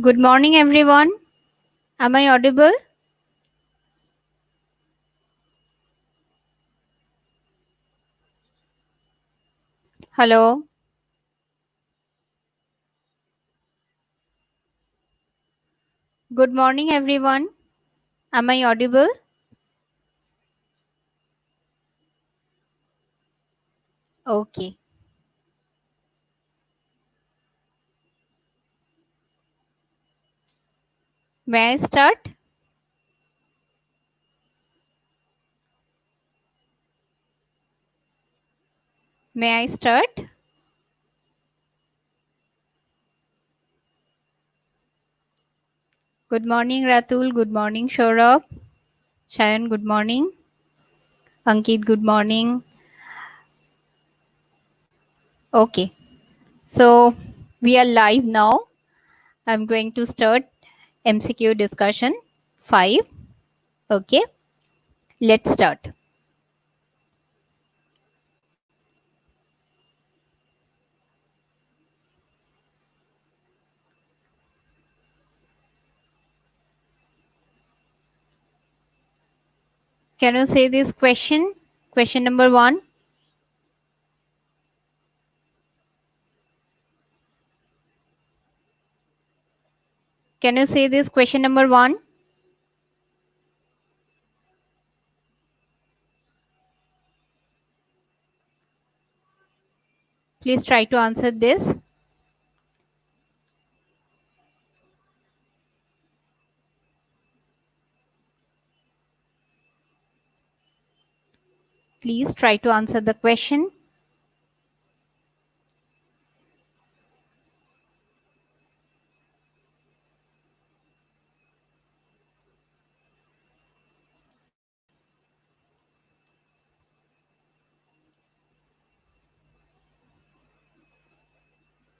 Good morning, everyone. Am I audible? Hello. Good morning, everyone. Am I audible? Okay. May I start? May I start? Good morning, Ratul. Good morning, Shorab. Shayan, good morning. Ankit, good morning. Okay. So we are live now. I'm going to start MCQ discussion 5. Okay. Let's start. Can you say this question? Question number 1. Can you say this question number 1? Please try to answer this. Please try to answer the question.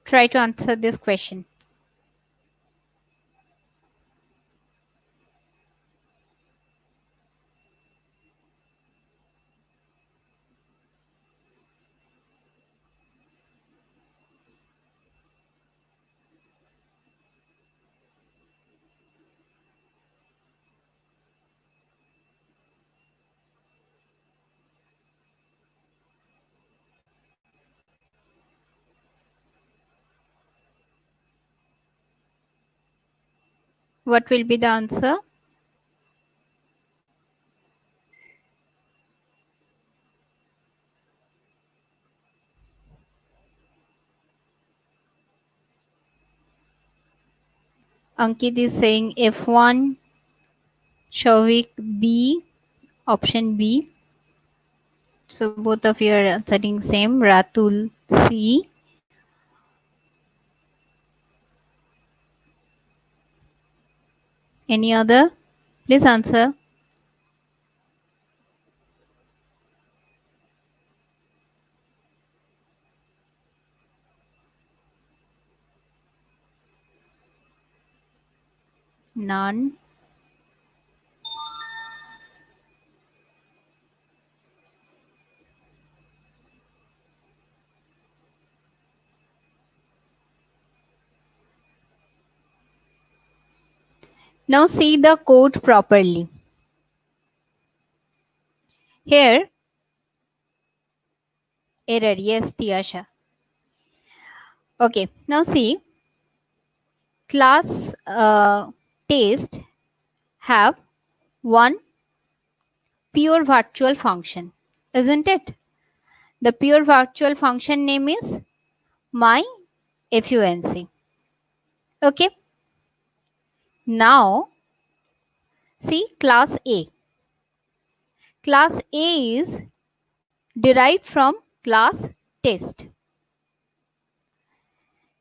Try to answer this question. What will be the answer? Ankit is saying F1, Shavik B, option B. So both of you are answering same. Ratul C. Any other? Please answer. None. Now see the code properly. Here, error. Yes, Tiyasha. Okay. Now see, class test have one pure virtual function, isn't it? The pure virtual function name is my FUNC. Okay. Now, see class A. Class A is derived from class test.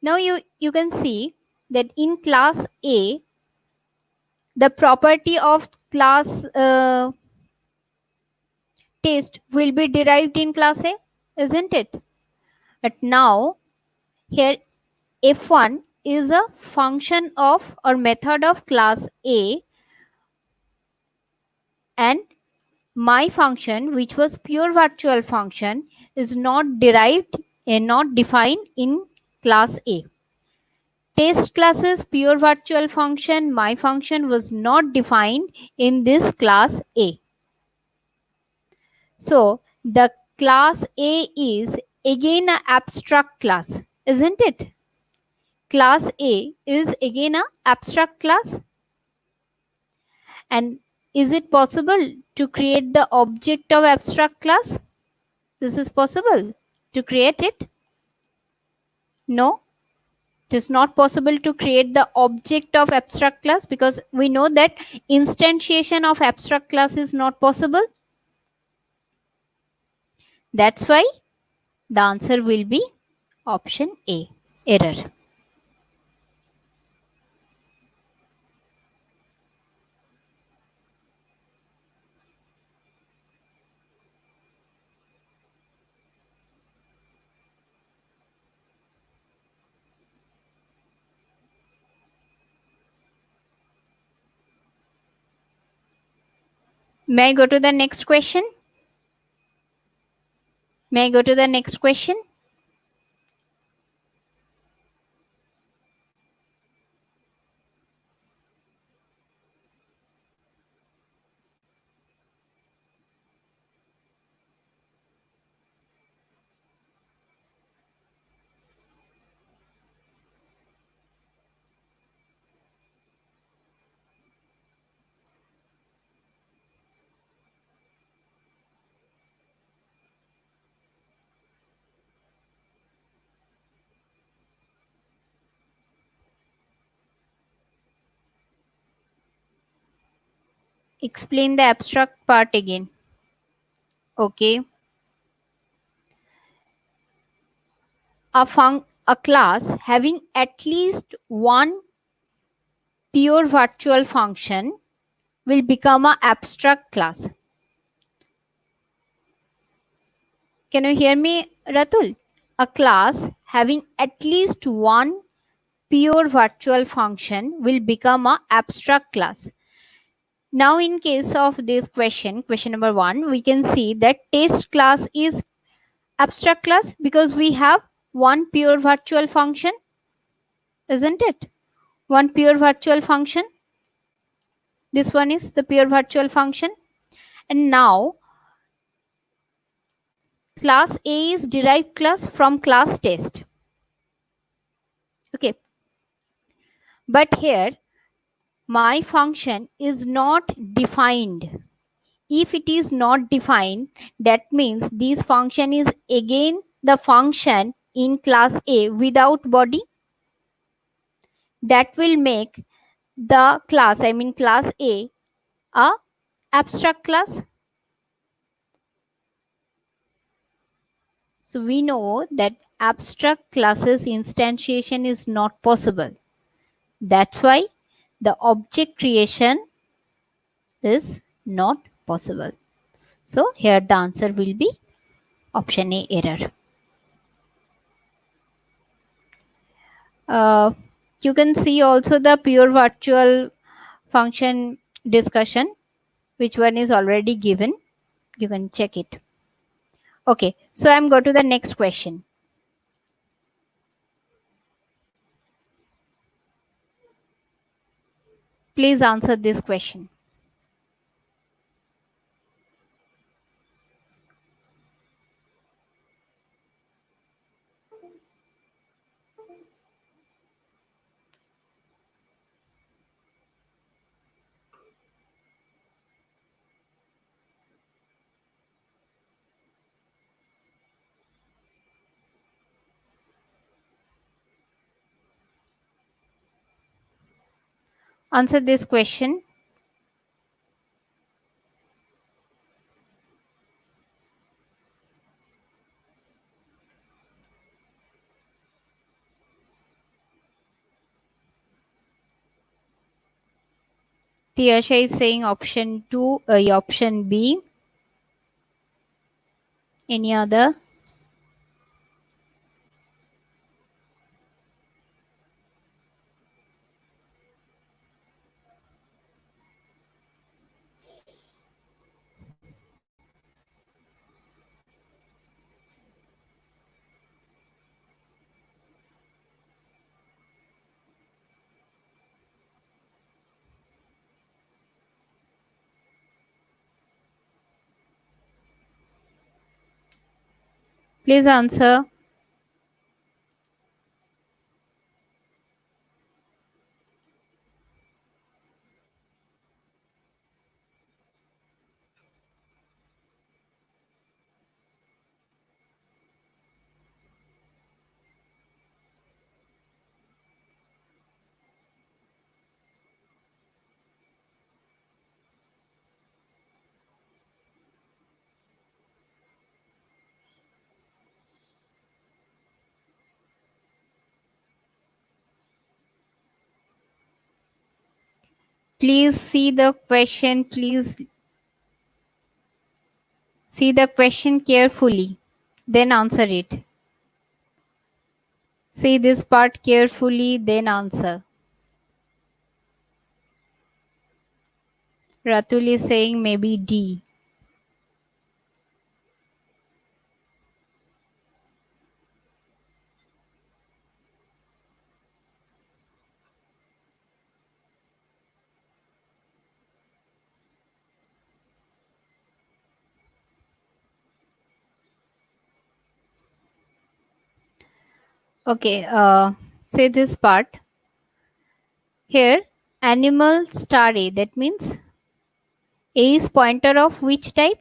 Now you can see that in class A, the property of class test will be derived in class A, isn't it? But now here F1 is a function of or method of class A, and my function, which was pure virtual function, is not derived and not defined in class A. Test classes pure virtual function, my function was not defined in this class A. So the class A is again an abstract class, isn't it? Class A is again an abstract class. And is it possible to create the object of abstract class? This is possible to create it? No, it is not possible to create the object of abstract class because we know that instantiation of abstract class is not possible. That's why the answer will be option A, error. May I go to the next question? May I go to the next question? Explain the abstract part again. Okay. A class having at least one pure virtual function will become an abstract class. Can you hear me, Ratul? A class having at least one pure virtual function will become an abstract class. Now, in case of this question number 1, we can see that test class is abstract class because we have one pure virtual function, isn't it? One pure virtual function. This one is the pure virtual function. And now class A is derived class from class test. Okay. But here my function is not defined. If it is not defined, that means this function is again the function in class A without body. That will make the class, I mean class A abstract class. So we know that abstract classes instantiation is not possible. That's why the object creation is not possible. So here the answer will be option A, error. You can see also the pure virtual function discussion, which one is already given. You can check it. Okay, so I'm going to the next question. Please answer this question. Answer this question. Tiyasha is saying option 2, option B. Any other? Please answer. Please see the question. Please see the question carefully. Then answer it. See this part carefully, then answer. Ratul is saying maybe D. Okay, say this part. Here, animal star A. That means A is pointer of which type?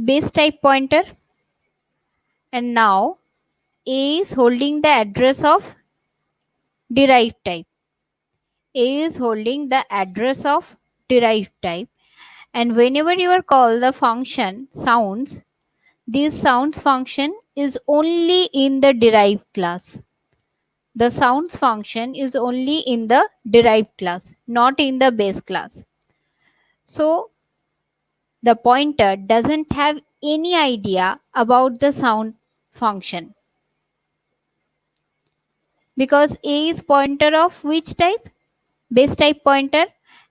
Base type pointer. And now A is holding the address of derived type. A is holding the address of derived type. And whenever you are called the function sounds, this sounds function is only in the derived class. The sounds function is only in the derived class, not in the base class. So the pointer doesn't have any idea about the sound function because A is pointer of which type? Base type pointer,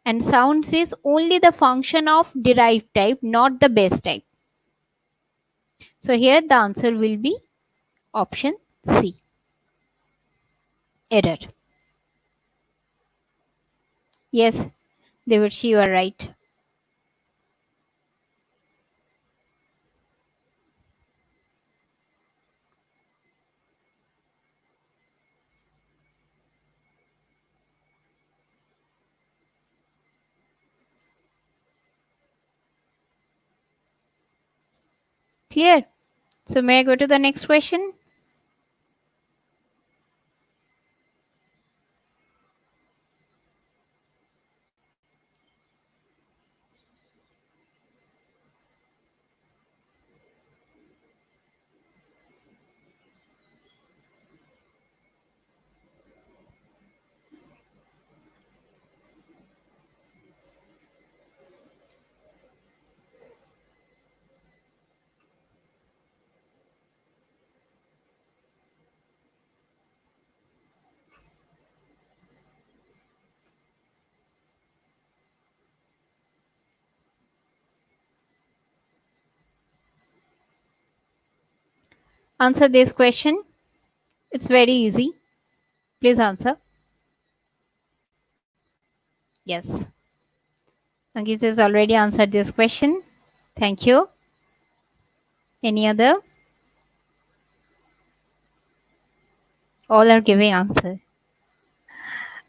and sounds is only the function of derived type, not the base type. So here the answer will be option C. Error. Yes, Devarshi, you are right. Clear? So may I go to the next question? Answer this question. It's very easy. Please answer. Yes. Ankit has already answered this question. Thank you. Any other? All are giving answer.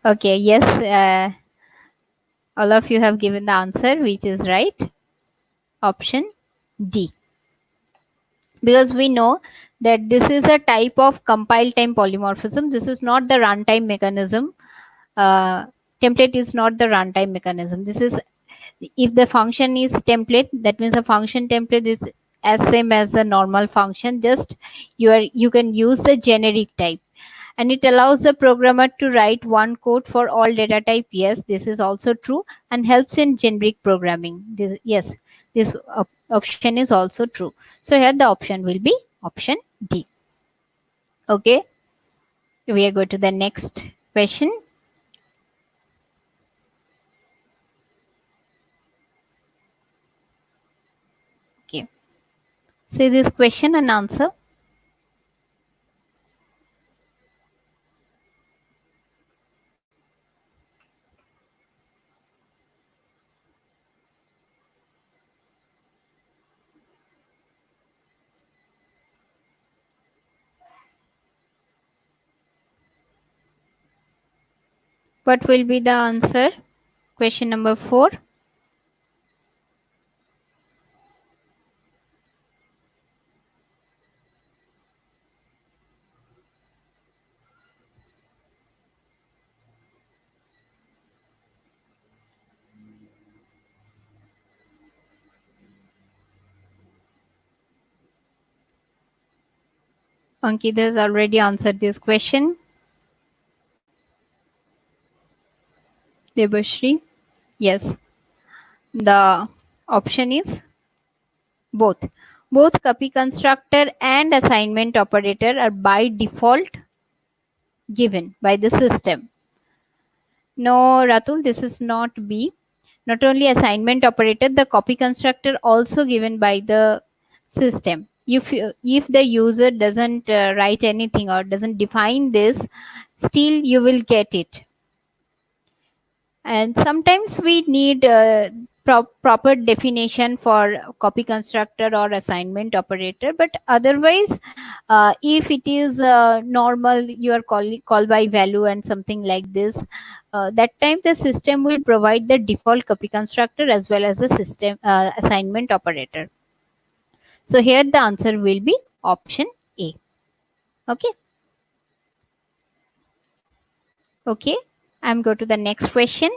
Okay, yes, all of you have given the answer, which is right. Option D. Because we know that this is a type of compile time polymorphism. This is not the runtime mechanism. Uh, template is not the runtime mechanism. This is if the function is template, that means the function template is as same as the normal function. Just you can use the generic type, and it allows the programmer to write one code for all data type. Yes, this is also true, and helps in generic programming. Yes, this option is also true. So here the option will be option D. Okay, we are going to the next question. Okay, see this question and answer. What will be the answer? Question number 4. Ankit has already answered this question. Debashri. Yes. The option is both. Both copy constructor and assignment operator are by default given by the system. No, Ratul, this is not B. Not only assignment operator, the copy constructor also given by the system. If the user doesn't write anything or doesn't define this, still you will get it. And sometimes we need proper definition for copy constructor or assignment operator, but otherwise if it is normal, you are call by value and something like this, that time the system will provide the default copy constructor as well as the system assignment operator. So here the answer will be option A. Okay. Okay, I'm go to the next question.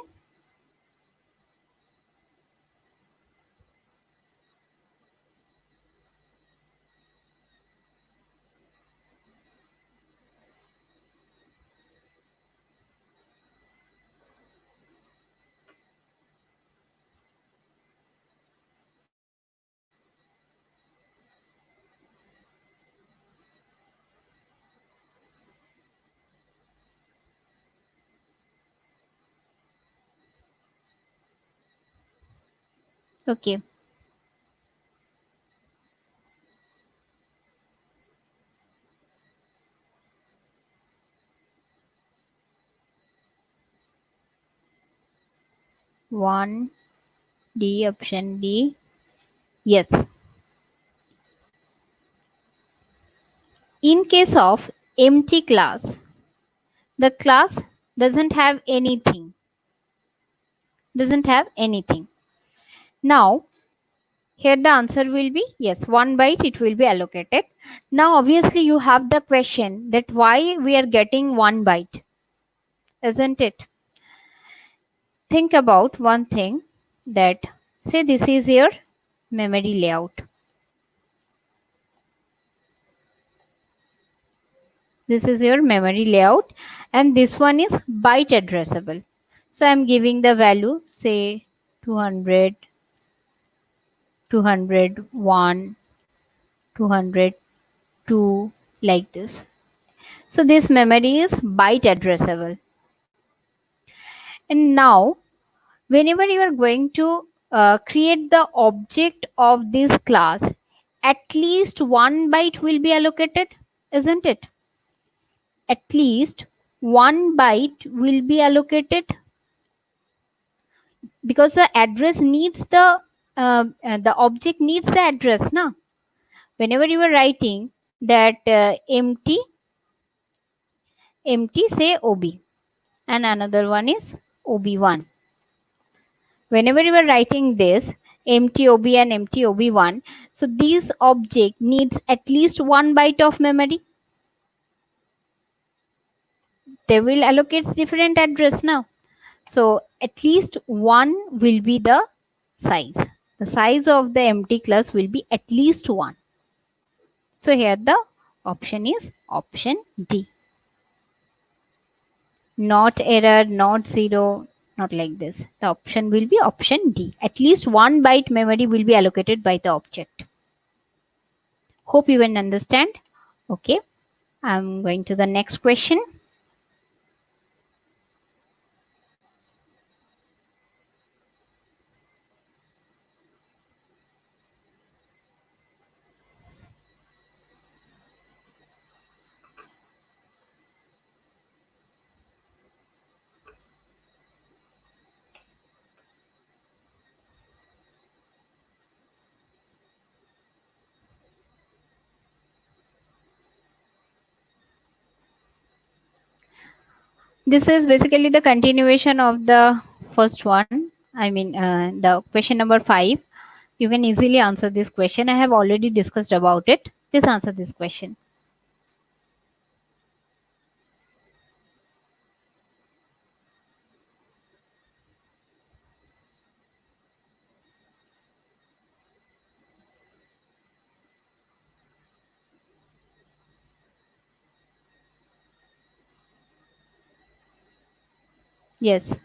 Okay. One D, option D. Yes. In case of empty class, the class doesn't have anything. Doesn't have anything. Now, here the answer will be yes, 1 byte it will be allocated. Now, obviously, you have the question that why we are getting 1 byte, isn't it? Think about one thing, that say this is your memory layout. This is your memory layout and this one is byte addressable. So I'm giving the value, say 200, 201, 202, like this. So this memory is byte addressable. And now whenever you are going to create the object of this class, at least 1 byte will be allocated, isn't it? At least 1 byte will be allocated, because the address needs the object needs the address now. Whenever you are writing that empty say ob and another one is ob1, whenever you are writing this empty ob and empty ob1, so this object needs at least 1 byte of memory. They will allocate different address now. So at least 1 will be the size. The size of the empty class will be at least 1. So here the option is option D. Not error, not 0, not like this. The option will be option D. At least 1 byte memory will be allocated by the object. Hope you can understand. Okay, I'm going to the next question. This is basically the continuation of the first one. I mean, the question number 5. You can easily answer this question. I have already discussed about it. Please answer this question. Yes,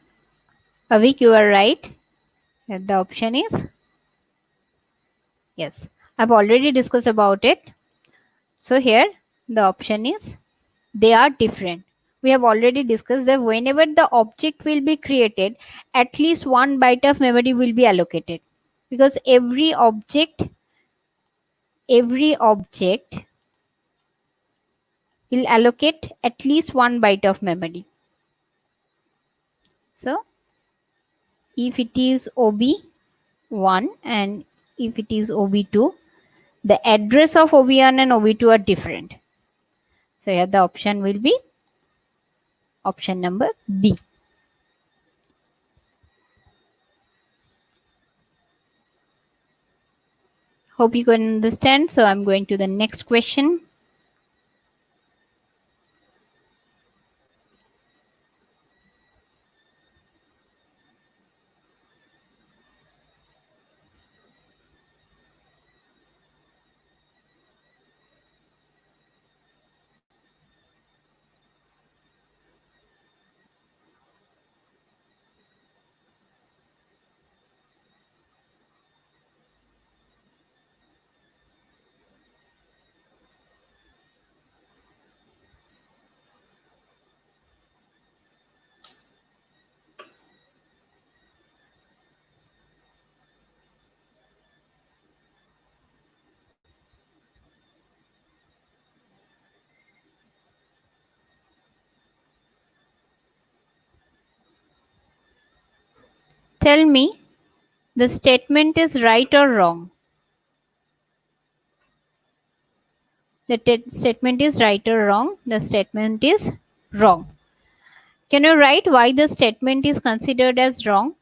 Avik, you are right. The option is yes. I've already discussed about it. So here the option is they are different. We have already discussed that whenever the object will be created, at least one byte of memory will be allocated, because every object will allocate at least one byte of memory. So if it is OB1 and if it is OB2, the address of OB1 and OB2 are different. So here the option will be option number B. Hope you can understand. So I'm going to the next question. Tell me the statement is right or wrong. The statement is right or wrong. The statement is wrong. Can you write why the statement is considered as wrong?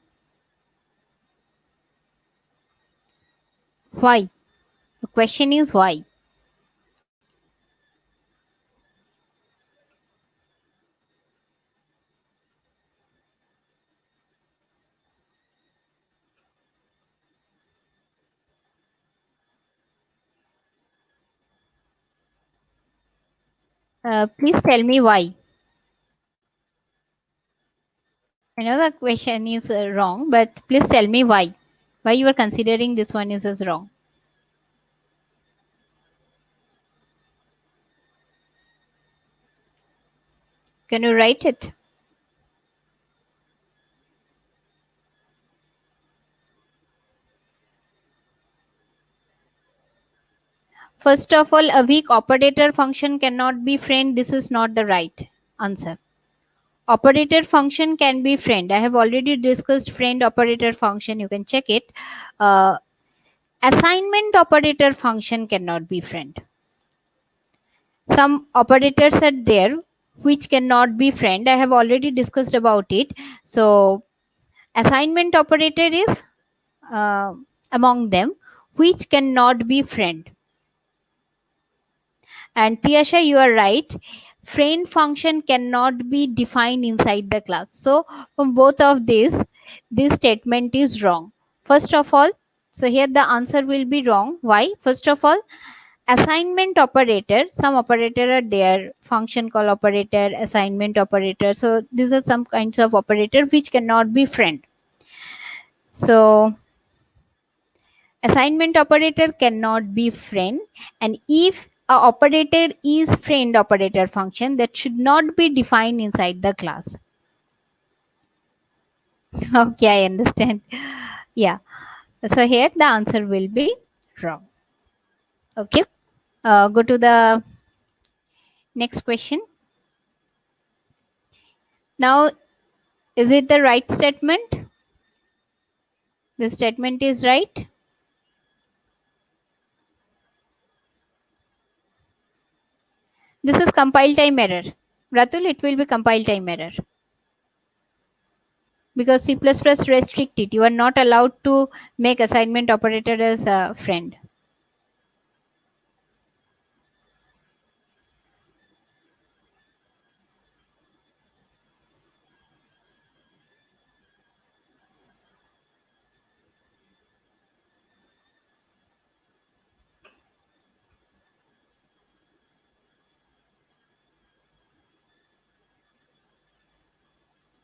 Why? The question is why. Please tell me why. I know the question is wrong, but please tell me why. Why you are considering this one is as wrong. Can you write it? First of all, a weak operator function cannot be friend. This is not the right answer. Operator function can be friend. I have already discussed friend operator function. You can check it. Uh, Assignment operator function cannot be friend. Some operators are there which cannot be friend. I have already discussed about it. So assignment operator is uh, among them which cannot be friend. And Tiasha, you are right. Friend function cannot be defined inside the class. So from both of these, this statement is wrong. First of all, so here the answer will be wrong. Why? First of all, assignment operator, some operator are there, function call operator, assignment operator. So these are some kinds of operator which cannot be friend. So assignment operator cannot be friend, and if a operator is friend operator function, that should not be defined inside the class. Okay, I understand. Yeah. So here the answer will be wrong. Okay. Go to the next question. Now, is it the right statement? The statement is right. This is compile time error. Ratul, it will be compile time error. because C++ restrict it. You are not allowed to make assignment operator as a friend.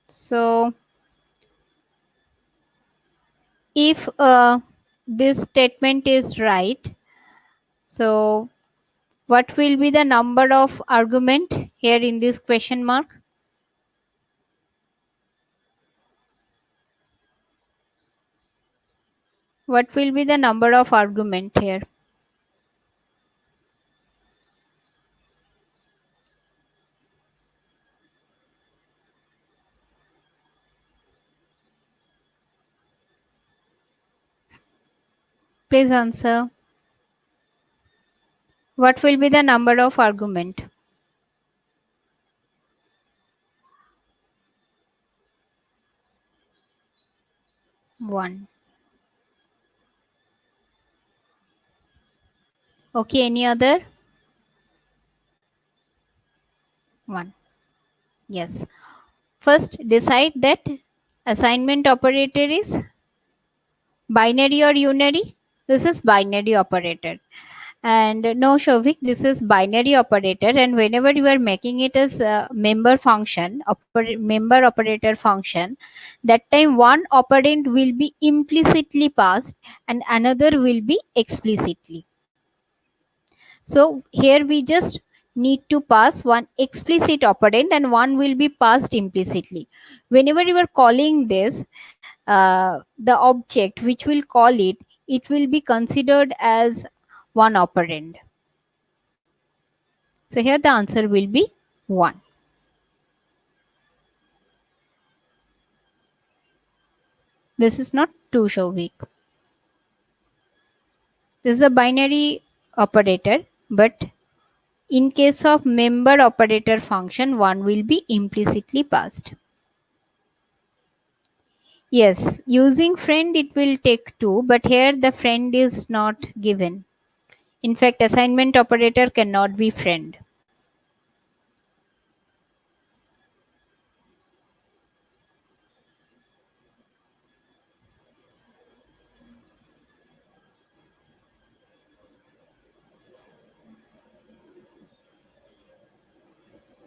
So if this statement is right, so what will be the number of argument here in this question mark? What will be the number of argument here? Please answer. What will be the number of argument? 1. Okay, any other? 1. Yes. First, decide that assignment operator is binary or unary. This is binary operator. And no, Shovik, this is binary operator. And whenever you are making it as a member function, member operator function, that time one operand will be implicitly passed and another will be explicitly. So here we just need to pass one explicit operand and one will be passed implicitly. Whenever you are calling this, the object which will call it, it will be considered as one operand. So here the answer will be 1. This is not 2, Shovik. This is a binary operator, but in case of member operator function, 1 will be implicitly passed. Yes, using friend it will take 2, but here the friend is not given. In fact, assignment operator cannot be friend.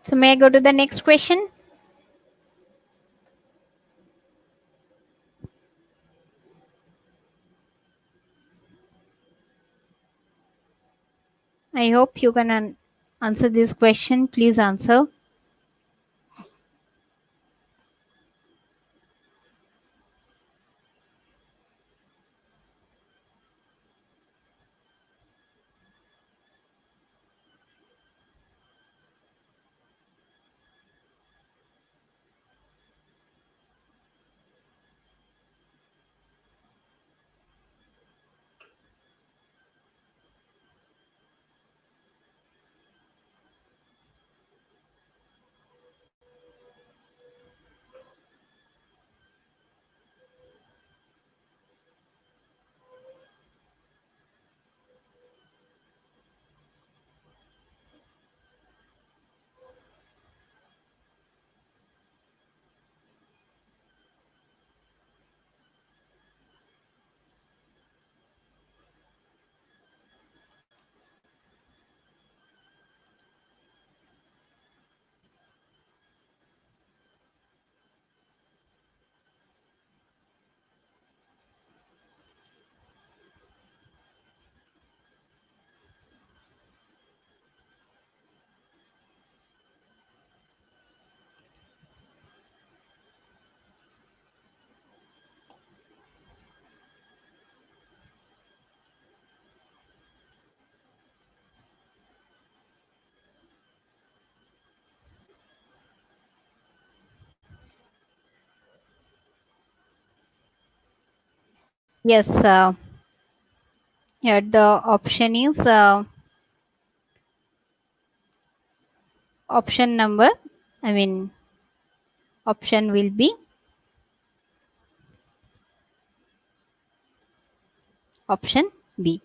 So may I go to the next question? I hope you can answer this question. Please answer. Yes, here the option is option number, I mean, option will be Option B.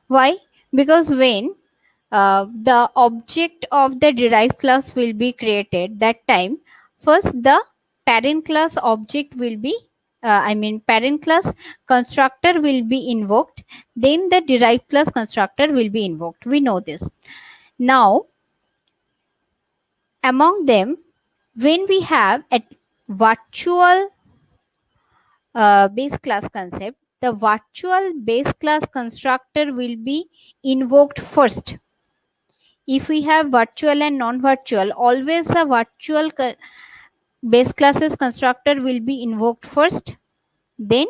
Why? Because when the object of the derived class will be created, that time first the parent class object will be parent class constructor will be invoked, then the derived class constructor will be invoked. We know this. Now among them, when we have a virtual base class concept, the virtual base class constructor will be invoked first. If we have virtual and non-virtual, always a virtual base classes constructor will be invoked first, then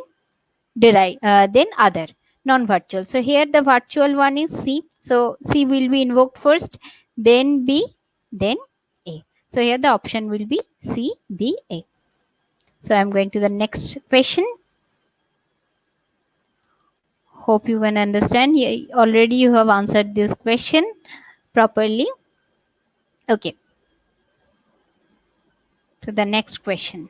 then other non-virtual. So here the virtual one is C. So C will be invoked first, then B, then A. So here the option will be C, B, A. So I'm going to the next question. Hope you can understand. Already you have answered this question properly. Okay. To the next question.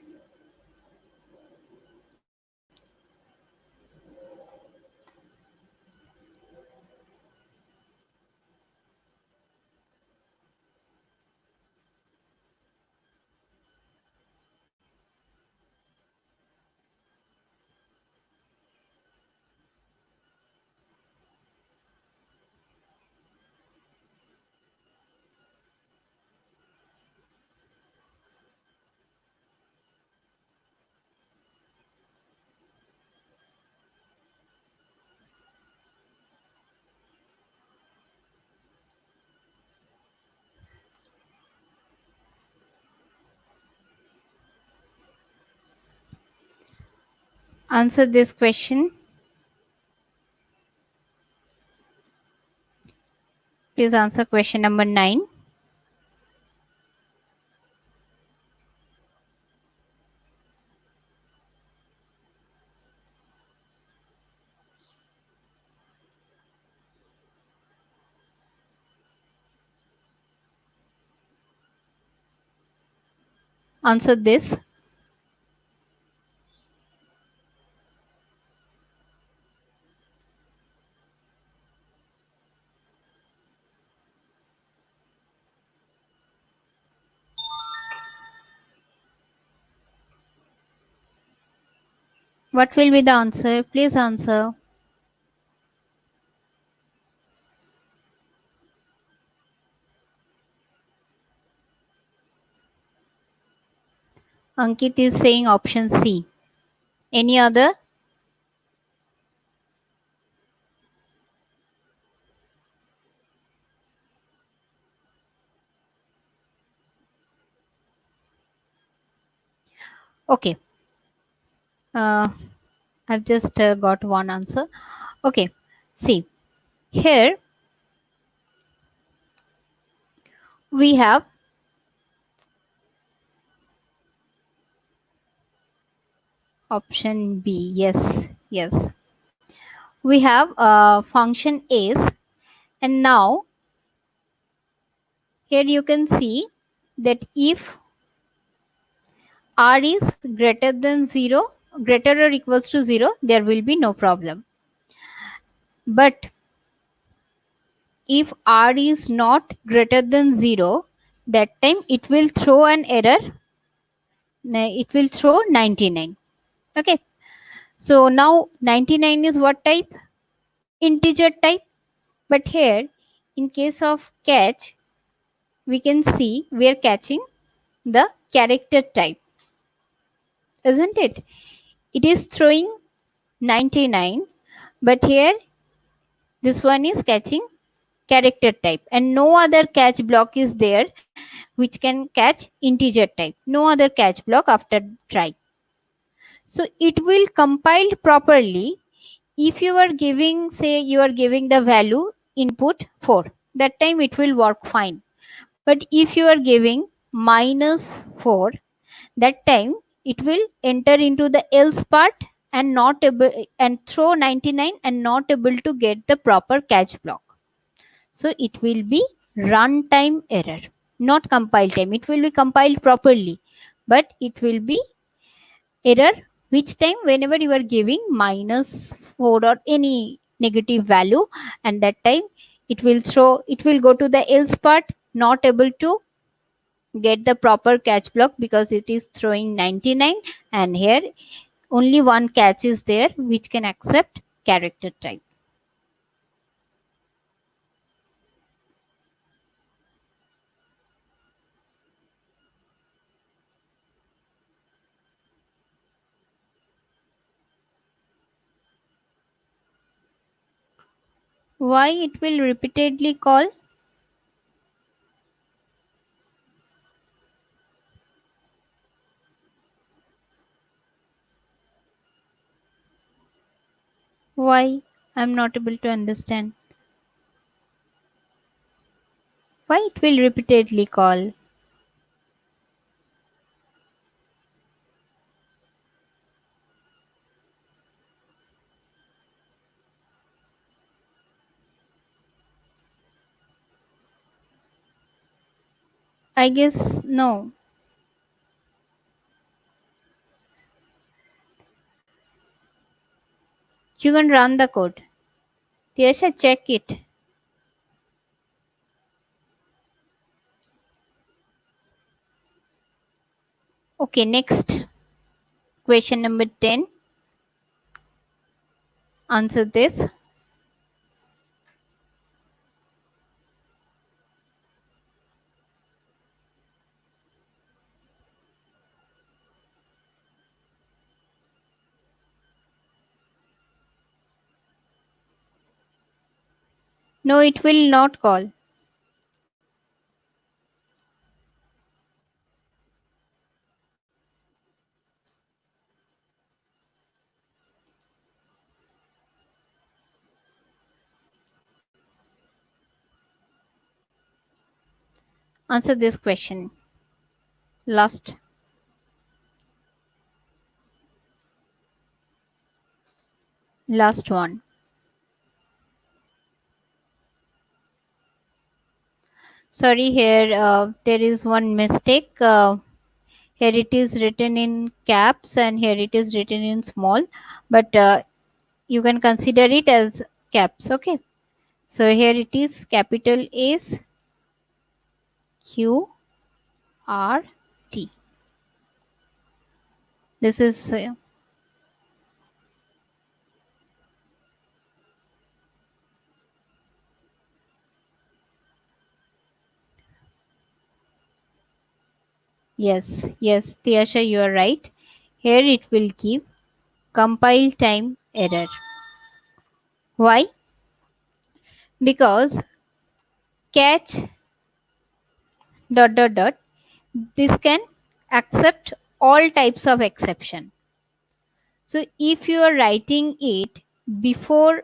Answer this question. Please answer question number 9. Answer this. What will be the answer? Please answer. Ankit is saying option C. Any other? Okay. I've just got one answer. Okay. See, here we have option B. Yes, yes. We have function is, and now here you can see that if r is greater than 0, greater or equals to 0, there will be no problem. But if r is not greater than 0, that time it will throw an error. It will throw 99. Okay. So now 99 is what type? Integer type. But here, in case of catch, we can see we are catching the character type. Isn't it? It is throwing 99, but here this one is catching character type, and no other catch block is there which can catch integer type. No other catch block after try. So it will compile properly if you are giving, say you are giving the value input 4, that time it will work fine. But if you are giving -4, that time it will enter into the else part and not able and throw 99 and not able to get the proper catch block. So it will be runtime error, not compile time. It will be compiled properly, but it will be error which time? Whenever you are giving -4 or any negative value, and that time it will go to the else part, not able to get the proper catch block because it is throwing 99, and here only one catch is there which can accept character type. Why it will repeatedly call? Why? I'm not able to understand. Why it will repeatedly call? I guess no. You can run the code. Tiyasha, check it. Okay, next. Question number 10. Answer this. No, it will not call. Answer this question. Last one. Sorry, here there is one mistake. Here it is written in caps and here it is written in small, but you can consider it as caps. Okay. So here it is capital S Q R T. This is yes, Tiyasha, you are right. Here it will give compile time error. Why? Because catch dot this can accept all types of exception. So if you are writing it before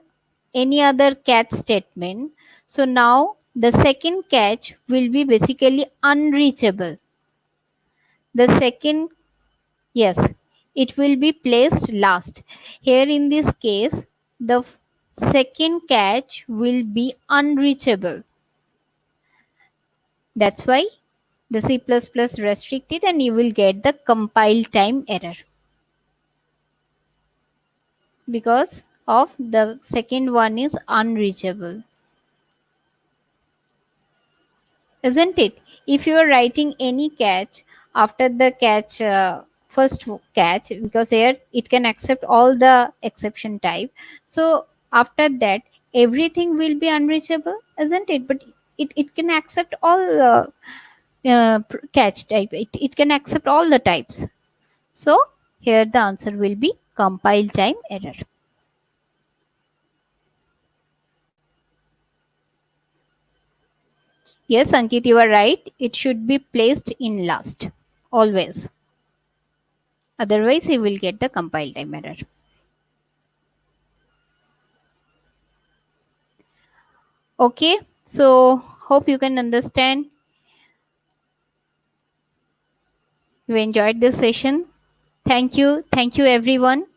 any other catch statement, so now the second catch will be basically unreachable. The second, yes, it will be placed last. Here in this case, the second catch will be unreachable. That's why the C++ restricted and you will get the compile time error because of the second one is unreachable. Isn't it? If you are writing any catch after the catch, first catch, because here it can accept all the exception type. So after that, everything will be unreachable, isn't it? But it can accept all catch type. It can accept all the types. So here the answer will be compile time error. Yes, Ankit, you are right. It should be placed in last, always. Otherwise, he will get the compile time error. Okay, so hope you can understand. You enjoyed this session. Thank you. Thank you, everyone.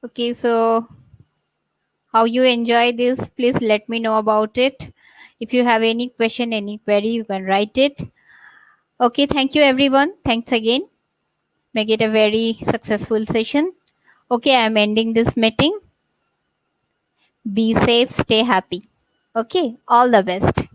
Okay, so how you enjoy this, please let me know about it. If you have any question, any query, you can write it. Okay, thank you everyone. Thanks again. Make it a very successful session. Okay, I'm ending this meeting. Be safe, stay happy. Okay, all the best.